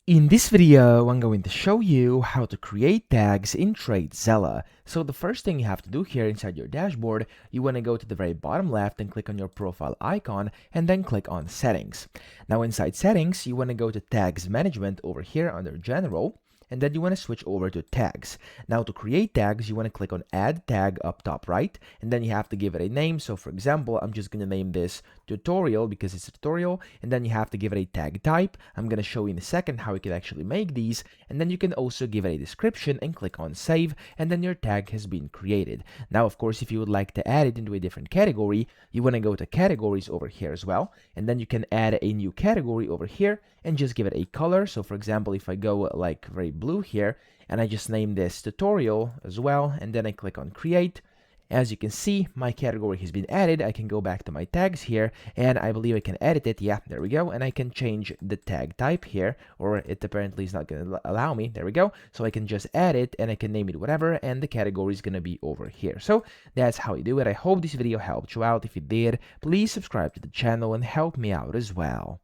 In this video, I'm going to show you how to create tags in TradeZella. So the first thing you have to do here inside your dashboard, you want to go to the very bottom left and click on your profile icon and then click on settings. Now inside settings, you want to go to tags management over here under general. And then you want to switch over to tags. Now to create tags, you want to click on add tag up top right, and then you have to give it a name. So for example, I'm just going to name this tutorial because it's a tutorial, and then you have to give it a tag type. I'm going to show you in a second how you can actually make these, and then you can also give it a description and click on save, and then your tag has been created. Now of course, if you would like to add it into a different category, you want to go to categories over here as well, and then you can add a new category over here and just give it a color. So for example, if I go like very blue here and I just name this tutorial as well, and then I click on create, as you can see, my category has been added. I can go back to my tags here, and I believe I can edit it. Yeah, there we go. And I can change the tag type here, or it apparently is not going to allow me. There we go. So I can just add it, and I can name it whatever, and the category is going to be over here. So that's how you do it. I hope this video helped you out. If it did, please subscribe to the channel and help me out as well.